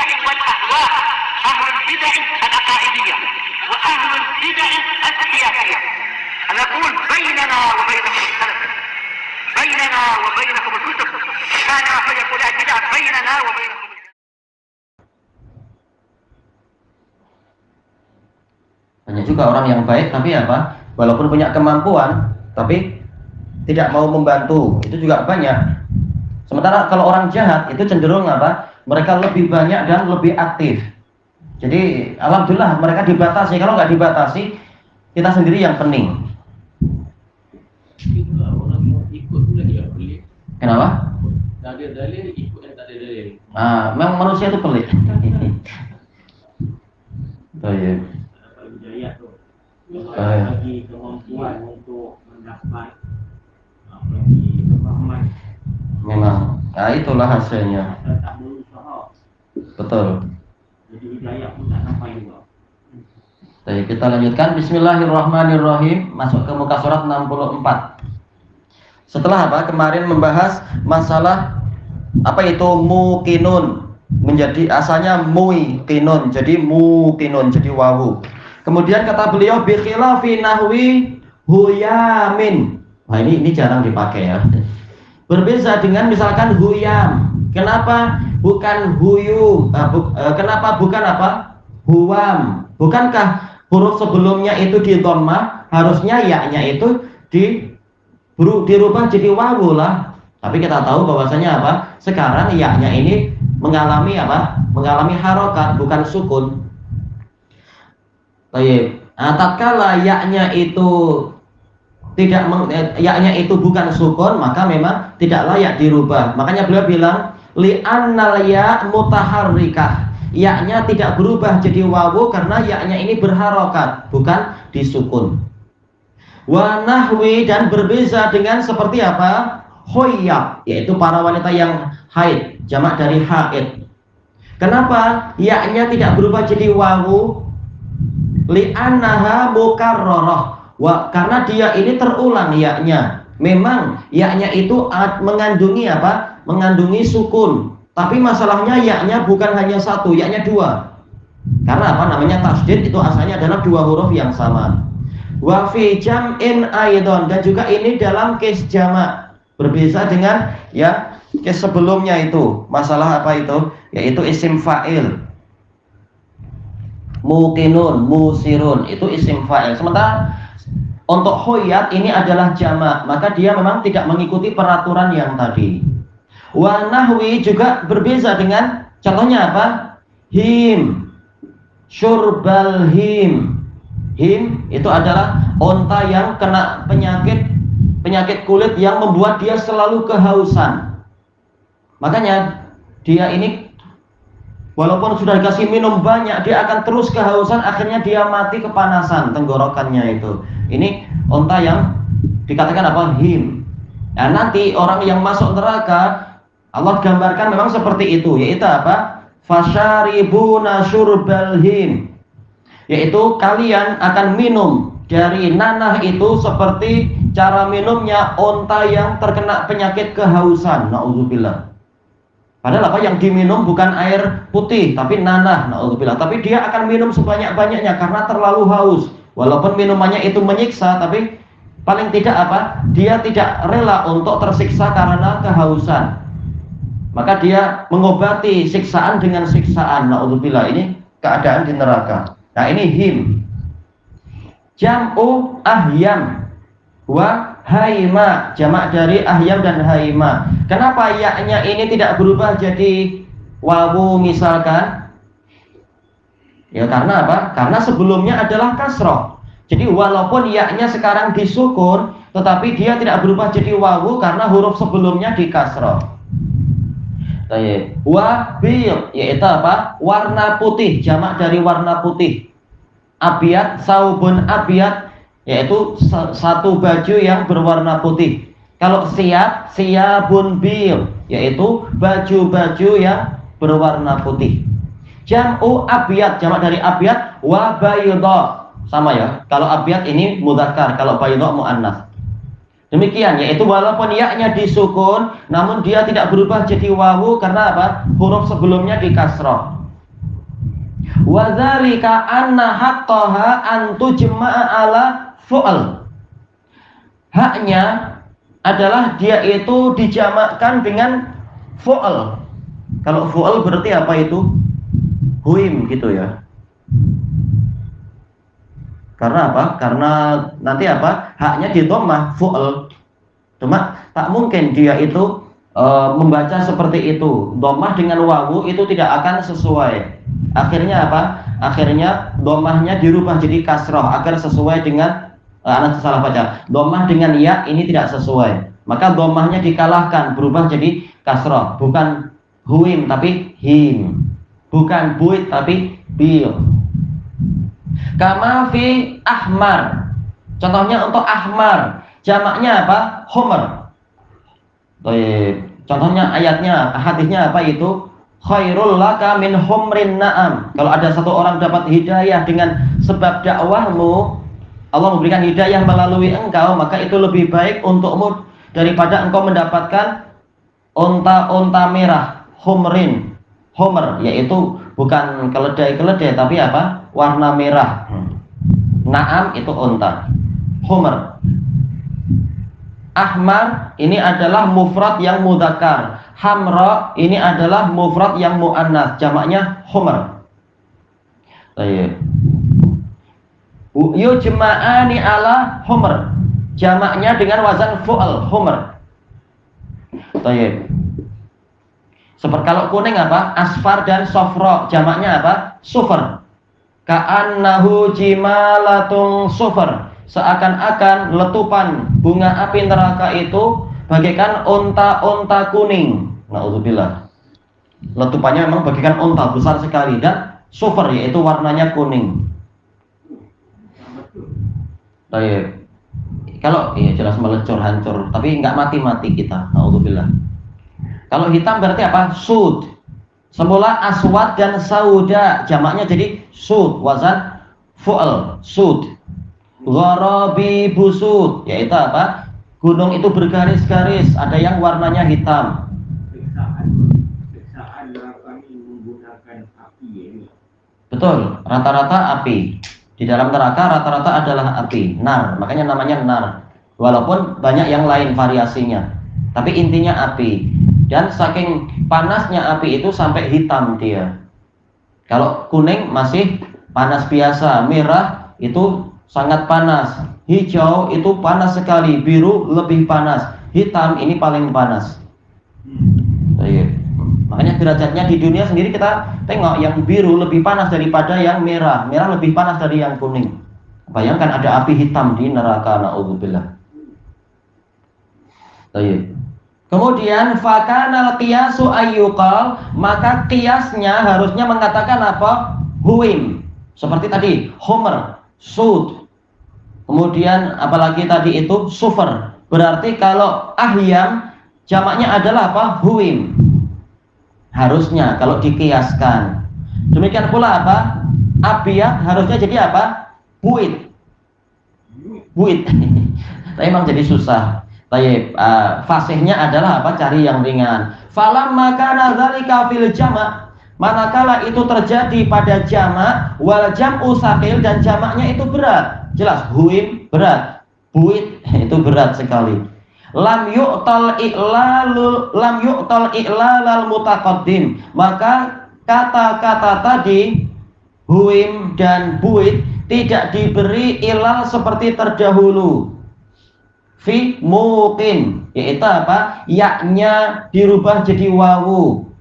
البدع والأهواء، أهل البدع العقائدية وأهل البدع السياسية. نقول بيننا وبينكم السلف، بيننا وبينكم الكتب، كان فيقول البدع بيننا وبينكم. Banyak juga orang yang baik tapi apa? Walaupun punya kemampuan tapi tidak mau membantu, itu juga banyak. Sementara kalau orang jahat itu cenderung apa? Mereka lebih banyak dan lebih aktif. Jadi alhamdulillah mereka dibatasi. Kalau nggak dibatasi, kita sendiri yang pening. Itulah orang yang ikut pula dia pelik. Kenapa? Tak ada dalil, ikut yang tak ada dalil. Memang manusia itu pelik. Oh iya. Hidayah tu Baik. bagi kemampuan untuk mendapat bagi pemahaman. Memang. Nah itulah hasilnya. Kita tak berusaha, Betul. jadi hidayah pun tak sampai juga. Baik, kita lanjutkan. Bismillahirrahmanirrahim. Masuk ke muka surat 64. Setelah apa? Kemarin membahas masalah apa itu mukinun, menjadi asalnya muikinun, jadi mukinun, jadi wawu. Kemudian kata beliau bi khilafi nahwi huyamin. Nah ini jarang dipakai ya. Berbeza dengan misalkan huyam. Kenapa bukan huyum? Kenapa bukan apa? Huwam. Bukankah huruf sebelumnya itu di dhammah, harusnya ya-nya itu dirubah jadi wawu lah. Tapi kita tahu bahwasanya apa? Sekarang ya-nya ini mengalami apa? Mengalami harokat, bukan sukun. Baik. Nah, tatkala ya-nya itu ya-nya itu bukan sukun, maka memang tidak layak dirubah. Makanya beliau bilang li'annal ya mutaharrikah. Ya-nya tidak berubah jadi wawu karena ya-nya ini berharokat, bukan disukun. Wa nahwi, dan berbeza dengan seperti apa? Hoyyab, yaitu para wanita yang haid, jamak dari haid. Kenapa ya-nya tidak berubah jadi wawu? Li'annaha mukarrarah. Karena dia ini terulang ya-nya. Memang ya-nya itu mengandungi apa? Mengandungi sukun. Tapi masalahnya ya-nya bukan hanya satu, ya-nya dua. Karena apa? Namanya tasydid, itu asalnya adalah dua huruf yang sama. Wa fi jam'in aidon, dan juga ini dalam case jamak. Berbeza dengan ya case sebelumnya itu. Masalah apa itu? Yaitu isim fa'il. Mukinun, musirun, itu isim fa'il. Sementara untuk hoyat ini adalah jamak, maka dia memang tidak mengikuti peraturan yang tadi. Wa nahwi juga berbeza dengan contohnya apa? Him, syurbal him. Him itu adalah onta yang kena penyakit kulit yang membuat dia selalu kehausan. Makanya dia ini walaupun sudah dikasih minum banyak, dia akan terus kehausan, akhirnya dia mati kepanasan tenggorokannya itu. Ini onta yang dikatakan apa? Him. Nah, nanti orang yang masuk neraka Allah gambarkan memang seperti itu, yaitu apa? Fasyaribuna syurbal him. Yaitu kalian akan minum dari nanah itu seperti cara minumnya onta yang terkena penyakit kehausan. Na'udzubillah. Padahal apa yang diminum bukan air putih, tapi nanah, na'udzubillah. Tapi dia akan minum sebanyak-banyaknya karena terlalu haus. Walaupun minumannya itu menyiksa, tapi paling tidak apa? Dia tidak rela untuk tersiksa karena kehausan. Maka dia mengobati siksaan dengan siksaan. Na'udzubillah, ini keadaan di neraka. Nah ini him. Jam'u ahyam wa haima, jamak dari ahyam dan haima. Kenapa ya-nya ini tidak berubah jadi wawu misalkan? Ya karena apa? Karena sebelumnya adalah kasroh. Jadi walaupun ya-nya sekarang disukun, tetapi dia tidak berubah jadi wawu karena huruf sebelumnya di kasroh. Wa bil, yaitu apa? Warna putih, jamak dari warna putih. Abiyat, saubun abiyat, yaitu satu baju yang berwarna putih. Kalau siyabun bil, yaitu baju-baju yang berwarna putih. Jam'u abiyat, jamak dari abiyat. Wa bayda, sama ya. Kalau abiyat ini mudzakkar, kalau bayda muannas. Demikian, yaitu walaupun ya-nya disukun, namun dia tidak berubah jadi wawu karena apa? Huruf sebelumnya di kasroh. Wa dzalika anna haqqaha an tujma'a ala fu'al. Haknya adalah dia itu dijamakkan dengan fu'al. Kalau fu'al berarti apa itu? Huim gitu ya. Karena apa? Karena nanti apa? Haknya di dhammah fu'al. Cuma tak mungkin dia itu membaca seperti itu. Dhammah dengan wawu itu tidak akan sesuai. Akhirnya apa? Akhirnya dhammahnya dirubah jadi kasrah agar sesuai dengan anak salah baca. Dhammah dengan ya ini tidak sesuai. Maka dhammahnya dikalahkan, berubah jadi kasrah. Bukan huim tapi him. Bukan buit tapi bil. Kama fi ahmar. Contohnya untuk ahmar, jamaknya apa? Homer. Contohnya ayatnya, hadisnya apa itu? Khairul laka min humrin na'am. Kalau ada satu orang dapat hidayah dengan sebab dakwahmu, Allah memberikan hidayah melalui engkau, maka itu lebih baik untukmu daripada engkau mendapatkan unta-unta merah, humrin. Homer yaitu bukan keledai-keledai tapi apa? Warna merah. Naam itu unta. Homer. Ahmar ini adalah mufrad yang mudzakkar. Hamra ini adalah mufrad yang muannats, jamaknya homer. Baik. Yujma'ani ala homer. Jamaknya dengan wazan fu'al, homer. Baik. Seperti kalau kuning apa? Asfar dan sofro. Jamaknya apa? Sufar. Ka'annahu jimalatun sufar. Seakan-akan letupan bunga api neraka itu bagaikan unta-unta kuning. Na'udzubillah. Letupannya memang bagaikan unta besar sekali dan sufar yaitu warnanya kuning. Baik. Kalau iya jelas melecur hancur, tapi nggak mati-mati kita. Na'udzubillah. Kalau hitam berarti apa? Sud. Semula aswad dan sauda, jamaknya jadi sud, wazan fu'al, sud. Gharabi busud, yaitu apa? Gunung itu bergaris-garis, ada yang warnanya hitam. Siksaan neraka ini menggunakan api ini. Betul, rata-rata api. Di dalam neraka rata-rata adalah api, nar, makanya namanya nar. Walaupun banyak yang lain variasinya, tapi intinya api. Dan saking panasnya api itu sampai hitam dia. Kalau kuning masih panas biasa, merah itu sangat panas, hijau itu panas sekali, biru lebih panas, hitam ini paling panas. Makanya derajatnya di dunia sendiri kita tengok yang biru lebih panas daripada yang merah, merah lebih panas dari yang kuning. Bayangkan ada api hitam di neraka, na'udzubillah. Kemudian fakanal qiyasu ayyuqal, maka qiyasnya harusnya mengatakan apa? Huim. Seperti tadi, homer, sud. Kemudian apalagi tadi itu sufar. Berarti kalau ahyam jamaknya adalah apa? Huim. Harusnya kalau dikiaskan. Demikian pula apa? Abiyat harusnya jadi apa? Buit. Buit. Tapi memang jadi susah. Baik, fasihnya adalah apa? Cari yang ringan. Falam maka dzalika fil jama', manakala itu terjadi pada jamak, wal jam'u saqil dan jamaknya itu berat. Jelas huim berat, buit itu berat sekali. Lam yu'tal i'lalal mutaqaddim, maka kata-kata tadi huim dan buit tidak diberi ilal seperti terdahulu. Fi muqin, yaitu apa? Yaknya dirubah jadi wawu.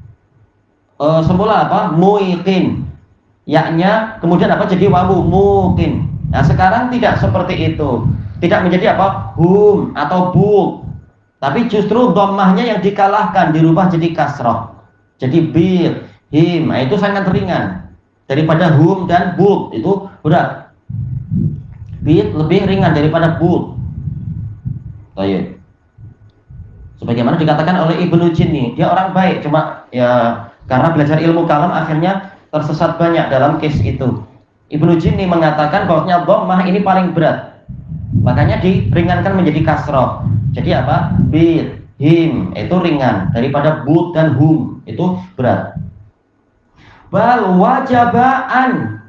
Semula apa? Muiqin. Yaknya kemudian apa? Jadi wawu, muqin. Nah, sekarang tidak seperti itu. Tidak menjadi apa? Hum atau bu. Tapi justru dhammahnya yang dikalahkan, dirubah jadi kasrah. Jadi bir, him. Nah, itu sangat ringan daripada hum dan bu. Itu berat. Bir lebih ringan daripada bu. Baik. Sebagaimana dikatakan oleh Ibnu Jinni, dia orang baik, cuma ya karena belajar ilmu kalam akhirnya tersesat banyak dalam case itu. Ibnu Jinni mengatakan bahwasanya dhammah ini paling berat, makanya diringankan menjadi kasrah. Jadi apa? Bir, him itu ringan daripada but dan hum itu berat. Bal wajabaan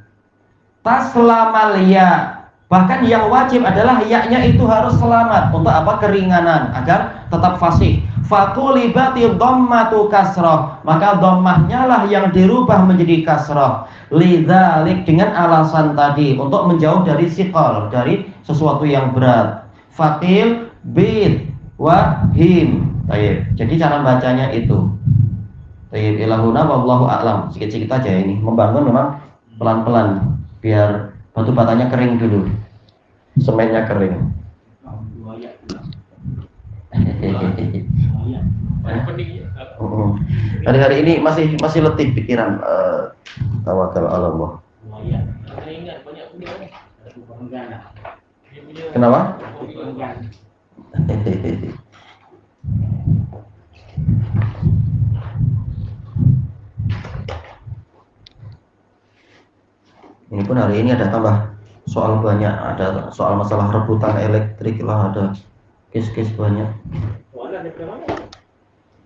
taslamal ya. Bahkan yang wajib adalah yaknya itu harus selamat. Untuk apa? Keringanan, agar tetap fasih. Fakulibati dhammatu kasroh, maka dhammahnya lah yang dirubah menjadi kasroh. Lidzalik, dengan alasan tadi, untuk menjauh dari siqal, dari sesuatu yang berat. Fatil bid wahim. Baik. Jadi cara bacanya itu. Baik, ilahuna wallahu a'lam. Sedikit-sedikit aja ini. Membangun memang pelan-pelan biar batu batanya kering dulu. Semennya kering. Hari-hari ini masih letih pikiran. Tawakal ala Allah. Kenapa? Ini pun hari ini ada tambah soal banyak, ada soal masalah rebutan elektrik lah, ada case-case banyak.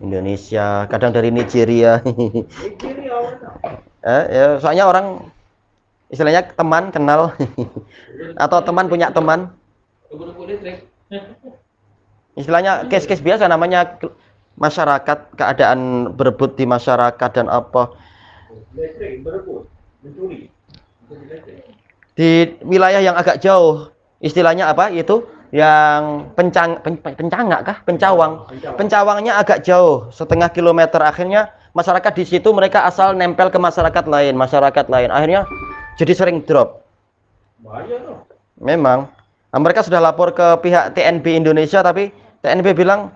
Indonesia, kadang dari Nigeria. Ya, soalnya orang istilahnya teman kenal atau teman punya teman. Istilahnya case-case biasa, namanya masyarakat, keadaan berebut di masyarakat dan apa. Di wilayah yang agak jauh, istilahnya apa itu, yang pencawangnya agak jauh, setengah kilometer. Akhirnya masyarakat di situ mereka asal nempel ke masyarakat lain, akhirnya jadi sering drop. Memang mereka sudah lapor ke pihak TNB Indonesia, tapi TNB bilang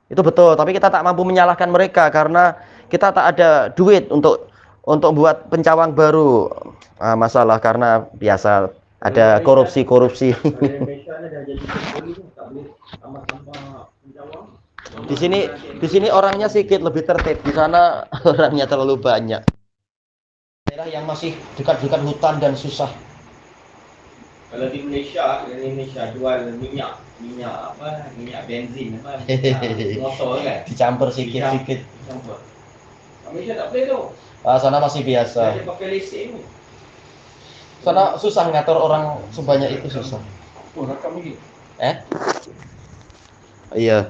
itu betul, tapi kita tak mampu menyalahkan mereka karena kita tak ada duit untuk buat pencawang baru. Masalah karena biasa ada korupsi. Di sini orangnya sedikit lebih tertib, di sana orangnya terlalu banyak. Daerah yang masih dekat-dekat hutan dan susah. Kalau di Indonesia jual minyak benzin apa? Motor kan? Dicampur sedikit. Malaysia tak boleh tu. Sana masih biasa. Dia pakai lesen. Sana susah ngatur orang sebanyak itu, susah. Oh, rakam lagi. Iya.